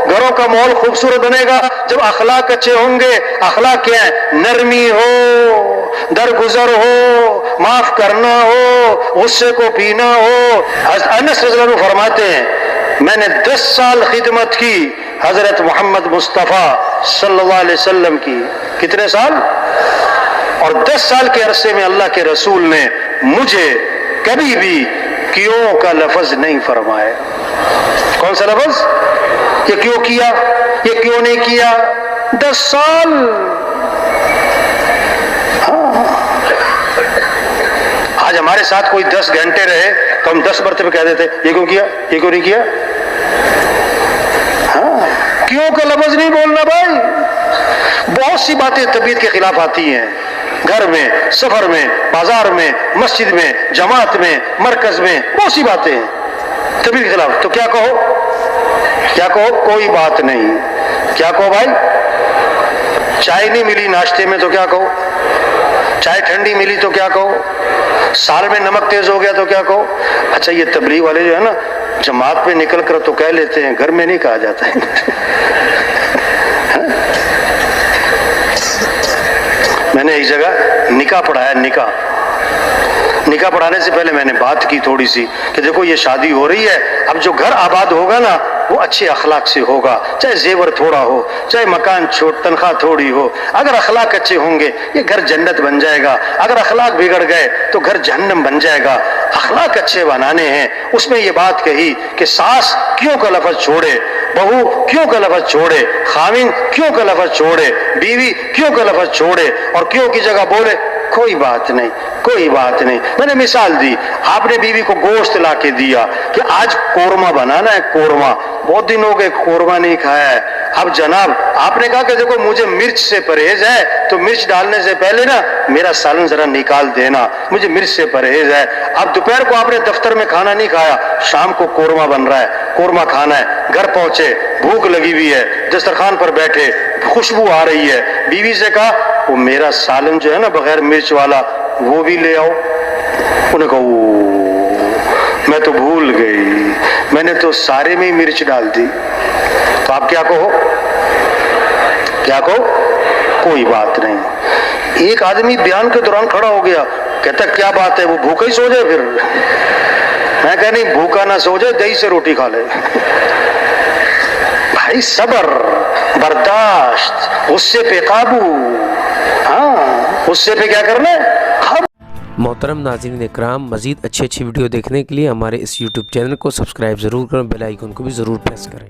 گھروں کا ماحول خوبصورت بنے گا جب اخلاق اچھے ہوں گے. اخلاق کیا ہے؟ نرمی ہو، درگزر ہو، معاف کرنا ہو، غصے کو پینا ہو. انس رضی اللہ عنہ فرماتے ہیں میں نے 10 سال خدمت کی حضرت محمد مصطفیٰ صلی اللہ علیہ وسلم کی. کتنے سال؟ اور 10 سال کے عرصے میں اللہ کے رسول نے مجھے کبھی بھی کیوں کا لفظ نہیں فرمایا. کون سا لفظ؟ یہ کیوں کیا، یہ کیوں نہیں کیا. 10 سال. آج ہمارے ساتھ کوئی 10 گھنٹے رہے تو ہم 10 مرتبہ کہہ دیتے یہ کیوں کیا، یہ کیوں نہیں کیا. کیوں کا لفظ نہیں بولنا بھائی. بہت سی باتیں طبیعت کے خلاف آتی ہیں، گھر میں، سفر میں، بازار میں، مسجد میں، جماعت میں، مرکز میں، بہت سی باتیں ہیں طبیعت کے خلاف. تو کیا کہو؟ کیا کہو؟ کوئی بات نہیں. کیا کہو بھائی؟ چائے نہیں ملی ناشتے میں تو کیا کہو؟ چائے ٹھنڈی ملی تو کیا کہو؟ سال میں نمک تیز ہو گیا تو کیا کہو؟ اچھا یہ تبلیغ والے جو ہے نا جماعت پہ نکل کر تو کہہ لیتے ہیں، گھر میں نہیں کہا جاتا ہے. میں نے ایک جگہ نکاح پڑھایا. نکاح پڑھانے سے پہلے میں نے بات کی تھوڑی سی کہ دیکھو یہ شادی ہو رہی ہے، اب جو گھر آباد ہوگا نا وہ اچھے اخلاق سے ہوگا، چاہے زیور تھوڑا ہو، چاہے مکان چھوٹ، تنخواہ تھوڑی ہو. اگر اخلاق اچھے ہوں گے یہ گھر جنت بن جائے گا. اگر اخلاق بگڑ گئے تو گھر جہنم بن جائے گا. اخلاق اچھے بنانے ہیں. اس میں یہ بات کہی کہ ساس کیوں کا لفظ چھوڑے، بہو کیوں کا لفظ چھوڑے، خاوند کیوں کا لفظ چھوڑے، بیوی کیوں کا لفظ چھوڑے، اور کیوں کی جگہ بولے کوئی بات نہیں، کوئی بات نہیں. میں نے مثال دی، آپ نے بیوی کو گوشت لا کے دیا کہ آج قورمہ بنانا ہے. قورمہ بہت دن ہو گئے قورمہ نہیں کھایا ہے. اب جناب آپ نے کہا کہ دیکھو مجھے مرچ سے پرہیز ہے تو مرچ ڈالنے سے پہلے نا میرا سالن ذرا نکال دینا، مجھے مرچ سے پرہیز ہے. اب دوپہر کو آپ نے دفتر میں کھانا نہیں کھایا، شام کو قورمہ بن رہا ہے، قورمہ کھانا ہے. گھر پہنچے، بھوک لگی ہوئی ہے، دسترخوان پر بیٹھے، خوشبو آ رہی ہے. بیوی سے کہا وہ میرا سالن جو ہے نا بغیر مرچ والا وہ بھی لے آؤ. انہوں نے کہا میں تو بھول گئی، میں نے تو سارے میں ہی مرچ ڈال دی. تو آپ کیا کہو؟ کیا کہو؟ کوئی بات نہیں. ایک آدمی بیان کے دوران کھڑا ہو گیا، کہتا کیا بات ہے، وہ بھوکا ہی سو جائے پھر. میں کہا نہیں، بھوکا نہ سو جائے، دہی سے روٹی کھا لے. بھائی صبر، برداشت، غصے پہ قابو. ہاں غصے پہ کیا کرنا ہے؟ محترم ناظرین اکرام، مزید اچھی ویڈیو دیکھنے کے لیے ہمارے اس یوٹیوب چینل کو سبسکرائب ضرور کریں، بیل آئیکن کو بھی ضرور پریس کریں.